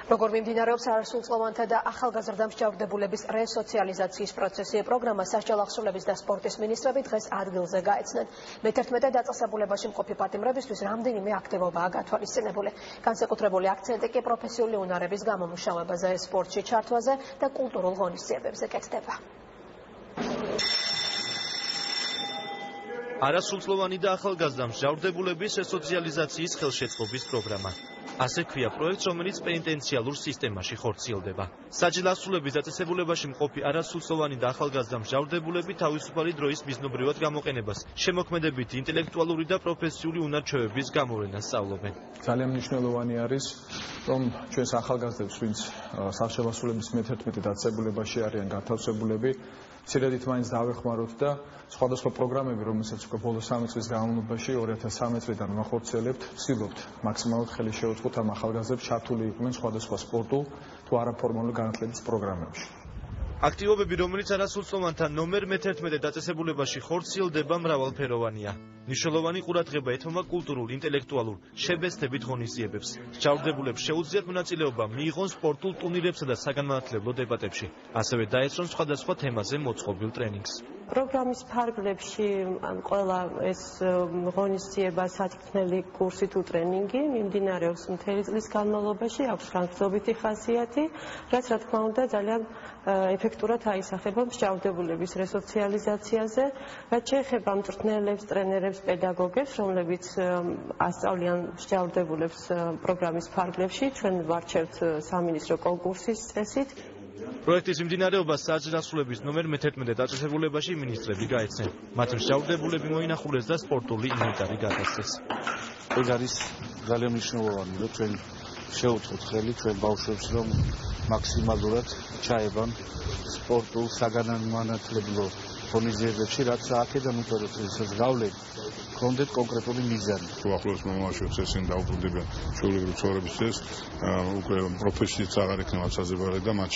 Როგორ მიმდინარეობს არასრულწლოვანთა და ახალგაზრდა მსჯავრდებულების რესოციალიზაციის პროცესი, პროგრამა სასჯელ ახსოვლების და სპორტის მინისტრები დღეს ადგილზე გაეცნენ. მე-11 დაწესებულებაში მყოფი პატიმრებისთვის რამდენიმე აქტივობაა გათვალისწინებული. განსაკუთრებული აქცენტი კი პროფესიული უნარების გამომუშავებაზე, სპორტში ჩართვაზე და კულტურულ ღონისძიებებზე კეთდება. არასრულწლოვანი და ახალგაზრდა მსჯავრდებულების რესოციალიზაციის ხელშეწყობის პროგრამა. ასე ქვია პროექტს, რომელიც პენიტენციალურ სისტემაში ხორციელდება. სასჯელ ახსოვლების დაწესებულებაში მყოფი არასრულწლოვანი და ახალგაზრდა მსჯავრდებულები თავისუფალი დროის მიზნობრივად გამოყენებას, შემოქმედებითი, ინტელექტუალური და პროფესიული უნარ-ჩვევების გამოვლენას სწავლობენ. ძალიან მნიშვნელოვანი არის, რომ ჩვენს ახალგაზრდებს, ვინც სასჯელ ახსოვლების მე-11 დაწესებულებაში არიან გათავსებულები, ცირედით მაინც დავეხმაროთ და სხვადასხვა პროგრამები, რომელსაც უკვე ბოლო 3 წლის განმავლობაში 2013 წლიდან ვახორციელებთ, ვცდილობთ მაქსიმალურად ხელი შევუწყოთ ამ ახალგაზრდებს ჩართული იყვნენ სხვადასხვა სპორტულ თუ არაფორმალური განათლების პროგრამებში. აქტივობები, რომელიც არასრულწლოვანთა ნომერ მე-11 დაწესებულებაში ხორციელდება, მრავალფეროვანია. მნიშვნელოვანი ყურადღება ეთმობა კულტურულ, ინტელექტუალურ, შებესთებით ღონისძიებებს. მსჯავრდებულებს შეუძლიათ მონაწილეობა მიიღონ სპორტულ ტურნირებსა და საგანმანათლებლო დებატებში. ასევე დაესწრონ სხვადასხვა თემაზე მოწყობილ ტრენინგს. პროგრამის ფარგლებში ყველა ეს ღონისძიება, სათქმელი კურსი თუ ტრენინგი მიმდინარეობს მთელი წლის განმავლობაში, აქვს განხილვაობითი ხასიათი, რაც რა თქმა უნდა ძალიან ეფექტურად აისახება მსჯავრდებულების რესოციალიზაციაზე, რაც შეეხება მწვრთნელებს, ტრენერებს, პედაგოგებს, რომლებიც ასწავლიან მსჯავრდებულებს პროგრამის ფარგლებში, ჩვენ ვარჩევთ სამინისტრო კონკურსის წესით. პროექტის მიმდინარეობას სასჯელ ახსოვლების ნომერ მე-11 დაწესებულებაში მინისტრები გაეცნენ. მათ მსჯავრდებულები მოინახულეს და სპორტული ინვენტარი გადასცეს. ეს არის ძალიან მნიშვნელოვანი, რომ ჩვენ შევუწყოთ ხელი ჩვენ ბავშვებს, რომ მაქსიმალურად ჩაებან სპორტულ საგანმანათლებლო ღონისძიებებში, რაც აქედან უწოდოთ ეს გავლენ კონდეთ კონკრეტული მიზანი. ახლოს მომავალშიც ესენ დაუბრუნდებიან ჩვეულებრივ ცხოვრების წესს, უკვე პროფესიით აღარ იქნებათ საზებარი და მათ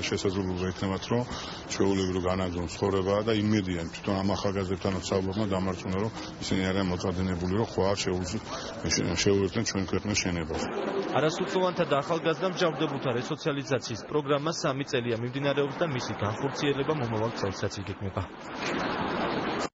შესაძლებლობა იქნებათ, რომ ჩვეულებრივ განაგრძონ ცხოვრება და იმედიან თვითონ ამ ახალგაზრდებთანაც საუბრობმა დამარცხდნენ, რომ ისინი არიან მოწადინებული, რომ ხვალ შეუერთდნენ ჩვენ ქვეყნის შენებას. არასრულწლოვანთა და ახალგაზრდა მსჯავრდებულთა რესოციალიზაციის პროგრამა 3 წელია მიმდინარეობს და მისი განხორციელება მომავალ წელსაც იგეგმება.